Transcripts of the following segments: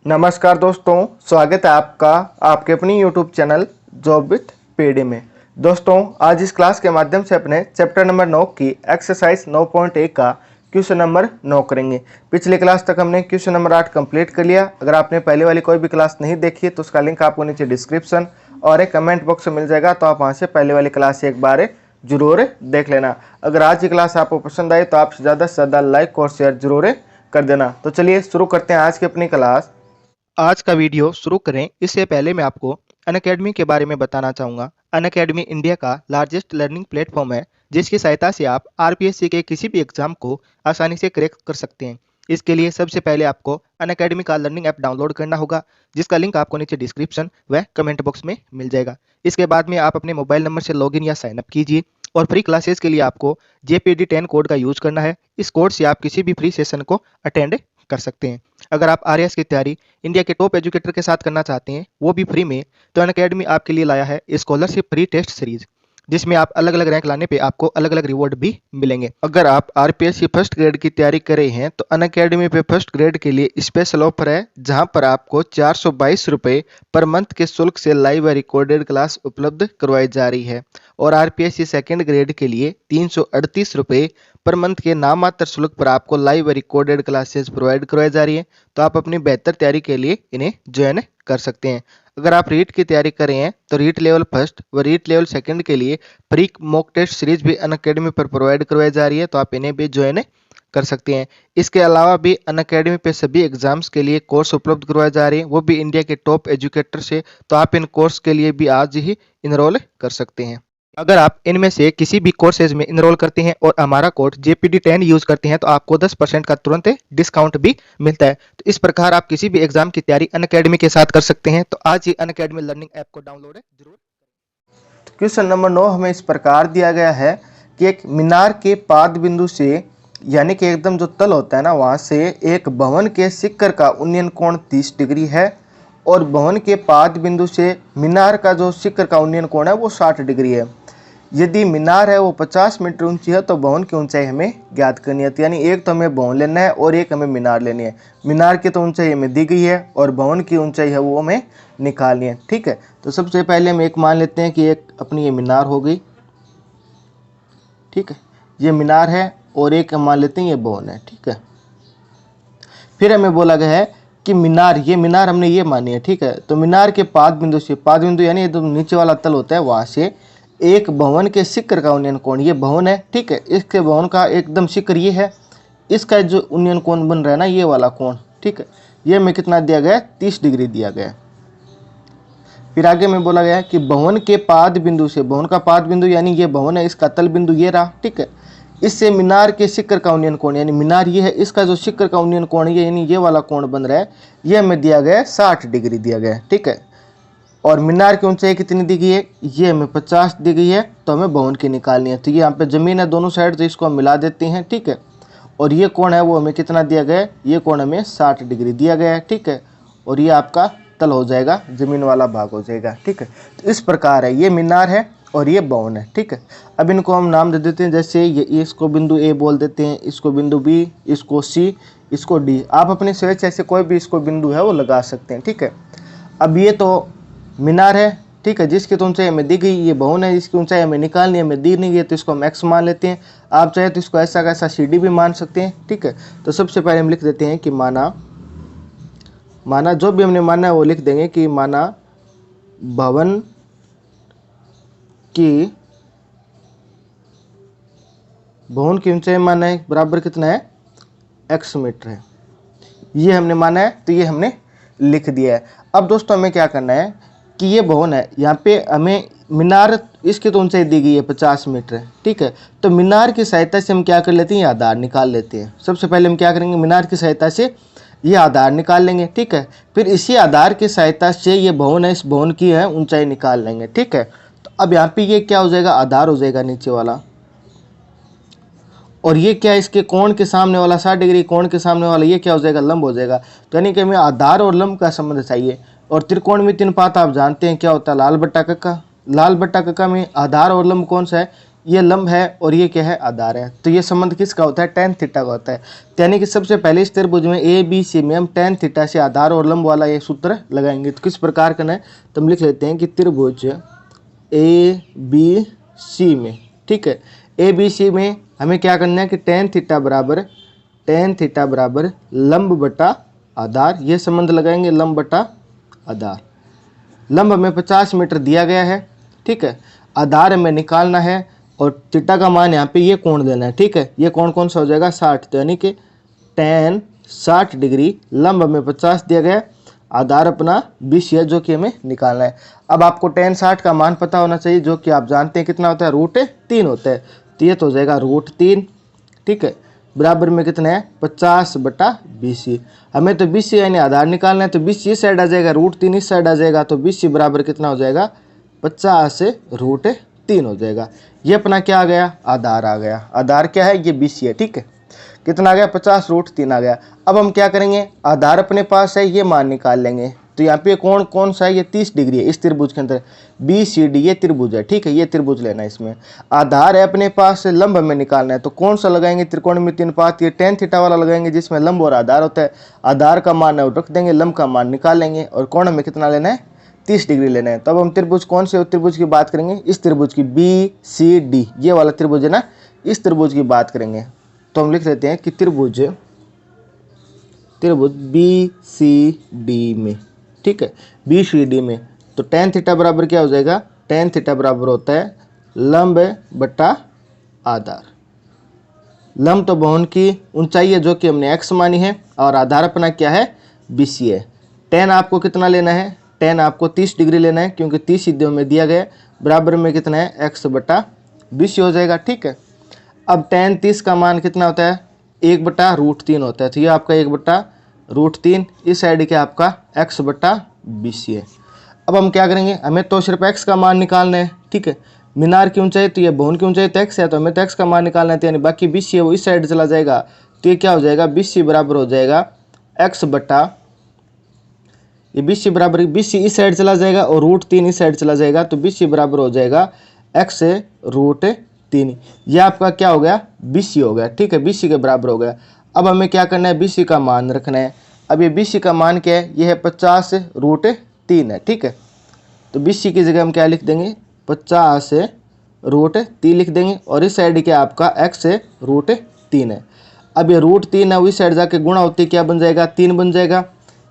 नमस्कार दोस्तों, स्वागत है आपका आपके अपनी YouTube channel job with PD में। दोस्तों, आज इस क्लास के माध्यम से अपने चैप्टर नंबर 9 की एक्सरसाइज 9.1 का क्वेश्चन नंबर 9 करेंगे। पिछले क्लास तक हमने क्वेश्चन नंबर 8 कंप्लीट कर लिया। अगर आपने पहले वाली कोई भी क्लास नहीं देखी तो उसका लिंक आपको नीचे डिस्क्रिप्शन और एक कमेंट बॉक्स में मिल जाएगा, तो आप वहाँ से पहले वाली क्लास एक बार जरूर देख लेना। अगर आज की क्लास आपको पसंद आई तो आप ज़्यादा से ज़्यादा लाइक और शेयर जरूर कर देना। तो चलिए शुरू करते हैं आज की अपनी क्लास। आज का वीडियो शुरू करें इससे पहले मैं आपको अनअकैडमी के बारे में बताना चाहूँगा। अनअकैडमी इंडिया का लार्जेस्ट लर्निंग प्लेटफॉर्म है, जिसकी सहायता से आप आरपीएससी के किसी भी एग्जाम को आसानी से क्रैक कर सकते हैं। इसके लिए सबसे पहले आपको अनअकैडमी का लर्निंग ऐप डाउनलोड करना होगा, जिसका लिंक आपको नीचे डिस्क्रिप्शन व कमेंट बॉक्स में मिल जाएगा। इसके बाद में आप अपने मोबाइल नंबर से लॉगिन या साइनअप कीजिए और फ्री क्लासेस के लिए आपको JPD10 कोड का यूज करना है। इस कोड से आप किसी भी फ्री सेशन को अटेंड कर सकते हैं। अगर आप आरएएस की तैयारी इंडिया के टॉप एजुकेटर के साथ करना चाहते हैं, वो भी फ्री में, तो अनअकैडमी आपके लिए लाया है स्कॉलरशिप फ्री टेस्ट सीरीज, जिसमें आप अलग अलग रैंक लाने पे आपको अलग अलग रिवॉर्ड भी मिलेंगे। अगर आप आरपीएससी फर्स्ट ग्रेड की तैयारी कर रहे हैं तो अनअकैडमी पे फर्स्ट ग्रेड के लिए स्पेशल ऑफर है, जहां पर आपको 422 रुपये पर मंथ के शुल्क से लाइव व रिकॉर्डेड क्लास उपलब्ध करवाई जा रही है। और आरपीएससी सेकेंड ग्रेड के लिए 338 रुपये पर मंथ के नाममात्र शुल्क पर आपको लाइव व रिकॉर्डेड क्लासेस प्रोवाइड करवाई जा रही है। तो आप अपनी बेहतर तैयारी के लिए इन्हें ज्वाइन कर सकते हैं। अगर आप रीट की तैयारी कर रहे हैं तो रीट लेवल फर्स्ट व रीट लेवल सेकंड के लिए फ्री मॉक टेस्ट सीरीज भी अनअकैडमी पर प्रोवाइड करवाई जा रही है, तो आप इन्हें भी ज्वाइन कर सकते हैं। इसके अलावा भी अनअकैडमी पे सभी एग्जाम्स के लिए कोर्स उपलब्ध करवाए जा रहे हैं, वो भी इंडिया के टॉप एजुकेटर से। तो आप इन कोर्स के लिए भी आज ही इनरोल कर सकते हैं। अगर आप इनमें से किसी भी कोर्सेज में इनरोल करते हैं और हमारा कोड JPD10 यूज करते हैं तो आपको 10% का तुरंत डिस्काउंट भी मिलता है। तो इस प्रकार आप किसी भी एग्जाम की तैयारी अनअकैडमी के साथ कर सकते हैं। तो आज ही अनअकैडमी लर्निंग ऐप को डाउनलोड जरूर। क्वेश्चन नंबर 9 हमें इस प्रकार दिया गया है कि एक मीनार के पाद बिंदु से, यानी कि एकदम जो तल होता है ना, वहां से एक भवन के शिखर का उन्नयन कोण 30 डिग्री है और भवन के पाद बिंदु से मीनार का जो शिखर का उन्नयन कोण है वो 60 डिग्री है। यदि मीनार है वो 50 मीटर ऊंची है तो भवन की ऊंचाई हमें ज्ञात करनी है। यानी एक तो हमें भवन लेना है और एक हमें मीनार लेनी है। मीनार की तो ऊंचाई हमें दी गई है और भवन की ऊंचाई है वो हमें निकालनी है। ठीक है, तो सबसे पहले हम एक मान लेते हैं कि एक अपनी ये मीनार हो गई। ठीक है, ये मीनार है और एक हम मान लेते हैं ये भवन है। ठीक है, फिर हमें बोला गया है कि मीनार, ये मीनार हमने ये मानी है। ठीक है, तो मीनार के पाद बिंदु से, पाद बिंदु यानी ये तो नीचे वाला तल होता है, वहां से एक भवन के शिखर का उन्नयन कोण, ये भवन है। ठीक है, इसके भवन का एकदम शिखर ये है, इसका जो उन्नयन कोण बन रहा है ना, ये वाला कोण। ठीक है, ये में कितना दिया गया है, 30 डिग्री दिया गया है। फिर आगे में बोला गया है कि भवन के पाद बिंदु से, भवन का पाद बिंदु यानी ये भवन है, इसका तल बिंदु ये रहा। ठीक है, इससे मीनार के शिखर का उन्नयन कोण, यानी मीनार ये है, इसका जो शिखर का उन्नयन कोण ये, यानी ये वाला कोण बन रहा है, ये हमें दिया गया है 60 डिग्री दिया गया है। ठीक है, और मीनार की ऊंचाई कितनी दी गई है, ये हमें 50 दी गई है, तो हमें भवन की निकालनी है। तो ये यहाँ पे जमीन है दोनों साइड, तो इसको हम मिला देते हैं। ठीक है, और ये कोण है वो हमें कितना दिया गया है, ये कोण हमें 60 डिग्री दिया गया है। ठीक है, और ये आपका तल हो जाएगा, जमीन वाला भाग हो जाएगा। ठीक है, तो इस प्रकार है, ये मीनार है और ये भवन है। ठीक है, अब इनको हम नाम दे देते हैं, जैसे ये इसको बिंदु A बोल देते हैं, इसको बिंदु B, इसको C, इसको D। आप अपनी स्वेच्छा से कोई भी इसको बिंदु है वो लगा सकते हैं। ठीक है, अब ये तो मीनार है। ठीक है, जिसकी तो ऊंचाई हमें दी गई, ये भवन है, इसकी ऊंचाई हमें निकालनी है, हमें दी नहीं है, तो इसको हम x मान लेते हैं। आप चाहे तो इसको ऐसा कैसा CD भी मान सकते हैं। ठीक है, तो सबसे पहले हम लिख देते हैं कि माना जो भी हमने माना है वो लिख देंगे कि माना भवन की ऊंचाई माना है बराबर कितना है, x मीटर है। ये हमने माना है, तो ये हमने लिख दिया है। अब दोस्तों हमें क्या करना है कि ये भवन है, यहाँ पे हमें मीनार, इसकी तो ऊंचाई दी गई है 50 मीटर है। ठीक है, तो मीनार की सहायता से हम क्या कर लेते हैं, ये आधार निकाल लेते हैं। सबसे पहले हम क्या करेंगे, मीनार की सहायता से ये आधार निकाल लेंगे। ठीक है, फिर इसी आधार की सहायता से ये भवन है, इस भवन की है ऊंचाई निकाल लेंगे। ठीक है, तो अब यहाँ पे ये क्या हो जाएगा, आधार हो जाएगा नीचे वाला, और ये क्या है, इसके कोण के सामने वाला 60 डिग्री, कोण के सामने वाला ये क्या हो जाएगा, लंब हो जाएगा। तो यानी कि हमें आधार और लंब का संबंध चाहिए। और त्रिकोण में 3 पात आप जानते हैं क्या होता है, लाल बट्टा कक्का। लाल बट्टा कक्का में आधार और लंब कौन सा है, ये लंब है और ये क्या है, आधार है। तो ये संबंध किसका होता है, tan थीटा का होता है। यानी कि सबसे पहले इस त्रिभुज में ए बी सी में हम tan थीटा से आधार और लंब वाला ये सूत्र लगाएंगे। तो किस प्रकार करना है, तो हम लिख लेते हैं कि त्रिभुज ए बी सी में, ठीक है, ए बी सी में हमें क्या करना है कि tan थीटा बराबर लंब बटा आधार, ये संबंध लगाएंगे, लंब बटा आधार। लंब हमें 50 मीटर दिया गया है, ठीक है, आधार हमें निकालना है और थीटा का मान यहाँ पे ये कोण देना है, ठीक है। ये कोण कौन सा हो जाएगा, 60। तो यानी कि tan 60 डिग्री, लंब हमें 50 दिया गया, आधार अपना 20 है जो कि हमें निकालना है। अब आपको tan 60 का मान पता होना चाहिए, जो कि आप जानते हैं कितना होता है, √3 होता है। तो ये तो हो जाएगा √3, ठीक है, बराबर में कितना है, 50/20। हमें तो 20 यानी आधार निकालना है, तो 20 इस साइड आ जाएगा, √3 इस साइड आ जाएगा, तो 20 बराबर कितना हो जाएगा, 50/√3 हो जाएगा। ये अपना क्या आ गया, आधार आ गया। आधार क्या है, ये 20 है, ठीक है। कितना आ गया, 50√3 आ गया। अब हम क्या करेंगे, आधार अपने पास है, ये मान निकाल लेंगे। तो यहाँ पे कोण कौन सा है, ये 30 डिग्री है इस त्रिभुज के अंदर, BCD ये त्रिभुज है, ठीक है, ये त्रिभुज लेना है। इसमें आधार है अपने पास, लंब हमें निकालना है। तो कौन सा लगाएंगे, त्रिकोणमिति अनुपात, ये tan थीटा वाला लगाएंगे जिसमें लंब और आधार होता है। आधार का मान रख देंगे, लंब का मान निकाल लेंगे और कोण हमें कितना लेना है, 30 डिग्री लेना है। तब हम त्रिभुज कौन से त्रिभुज की बात करेंगे, इस त्रिभुज की, BCD ये वाला त्रिभुज है ना, इस त्रिभुज की बात करेंगे। तो हम लिख लेते हैं कि त्रिभुज BCD में, ठीक है, BCD में। तो tan थीटा बराबर क्या हो जाएगा, tan थीटा बराबर होता है लंब बटा आधार। लंब तो भवन की ऊंचाई है जो कि हमने x मानी है, और आधार अपना क्या है, BC है। tan आपको कितना लेना है, tan आपको 30 डिग्री लेना है, क्योंकि 30 सीधे में दिया गया, बराबर में कितना है, x/BC हो जाएगा, ठीक है। अब tan 30 का मान कितना होता है, 1/√3 होता है। तो ये आपका 1/√3, इस साइड के आपका x/BC है। अब हम क्या करेंगे, हमें तो सिर्फ x का मान निकालना है, ठीक है। मीनार की ऊंचाई, तो ये भवन की ऊंचाई तो x है, तो हमें तो x का मान निकालना है, यानी बाकी BC है वो इस साइड चला जाएगा। तो ये क्या हो जाएगा, BC बराबर हो जाएगा ये BC बराबर, BC इस साइड चला जाएगा और √3 इस साइड चला जाएगा, तो BC बराबर हो जाएगा x/√3। यह आपका क्या हो गया, BC हो गया, ठीक है, BC के बराबर हो गया। अब हमें क्या करना है, BC का मान रखना है। अब ये BC का मान क्या है, ये है 50/√3 है, ठीक है। तो BC की जगह हम क्या लिख देंगे, 50/√3 लिख देंगे, और इस साइड क्या आपका x/√3 है। अब ये √3 है, वो इस साइड जाके गुणा होती क्या बन जाएगा, 3 बन जाएगा।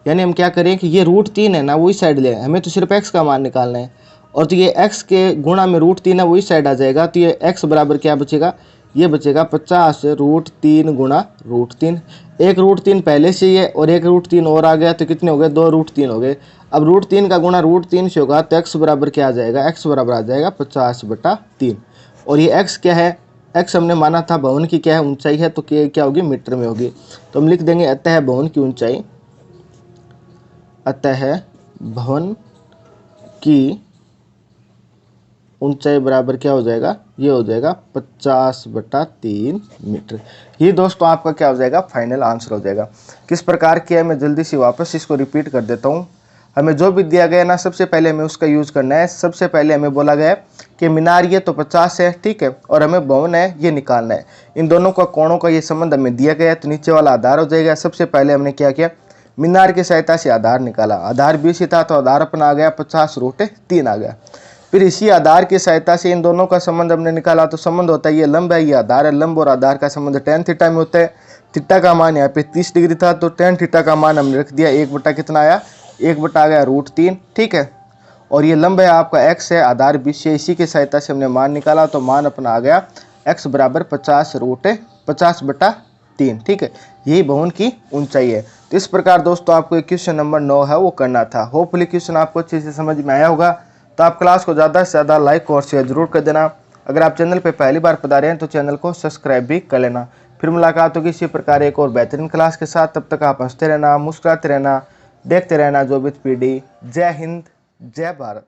यानी हम क्या करें कि ये √3 है ना, वो इस साइड ले, हमें तो सिर्फ x का मान निकालना है, और तो ये x के गुणा में √3 है वो इस साइड आ जाएगा। तो ये x बराबर क्या बचेगा, ये बचेगा 50/√3 गुणा √3। एक √3 पहले से ही है और एक √3 और आ गया, तो कितने हो गए, 2 √3 हो गए। अब √3 का गुणा √3 से होगा, तो x बराबर क्या आ जाएगा, x बराबर आ जाएगा 50/3। और ये x क्या है, x हमने माना था भवन की क्या है, ऊंचाई है, तो क्या होगी, मीटर में होगी। तो हम लिख देंगे अतः भवन की ऊंचाई, अतः भवन की ऊंचाई बराबर क्या हो जाएगा, ये हो जाएगा 50/3 मीटर। ये दोस्तों आपका क्या हो जाएगा, फाइनल आंसर हो जाएगा। किस प्रकार किया है, मैं जल्दी से वापस इसको रिपीट कर देता हूँ। हमें जो भी दिया गया ना, सबसे पहले हमें उसका यूज़ करना है। सबसे पहले हमें बोला गया है कि मीनार ये तो 50 है, ठीक है, और हमें भवन है ये निकालना है। इन दोनों का कोणों का ये संबंध हमें दिया गया है, तो नीचे वाला आधार हो जाएगा। सबसे पहले हमने क्या किया, मीनार की सहायता से आधार निकाला। आधार BC था, तो आधार अपना आ गया 50/√3 आ गया। फिर इसी आधार की सहायता से इन दोनों का संबंध हमने निकाला, तो संबंध होता है, ये लंब है, ये आधार है। लंब और आधार का संबंध tan थीटा में होता है। थीटा का मान यहाँ पे 30 डिग्री था, तो tan थीटा का मान हमने रख दिया 1 कितना आया, 1 आ गया √3, ठीक है। और ये लंब है आपका x है, आधार BC है, इसी की सहायता से हमने मान निकाला, तो मान अपना आ गया x बराबर 50/3, ठीक है। यही भवन की ऊंचाई है। तो इस प्रकार दोस्तों आपको क्वेश्चन नंबर 9 है वो करना था। होपफुली क्वेश्चन आपको अच्छे से समझ में आया होगा। तो आप क्लास को ज़्यादा से ज़्यादा लाइक और शेयर जरूर कर देना। अगर आप चैनल पर पहली बार पधारे हैं तो चैनल को सब्सक्राइब भी कर लेना। फिर मुलाकात होगी इसी प्रकार एक और बेहतरीन क्लास के साथ। तब तक आप हंसते रहना, मुस्कुराते रहना, देखते रहना जॉब विद PD। जय हिंद, जय भारत।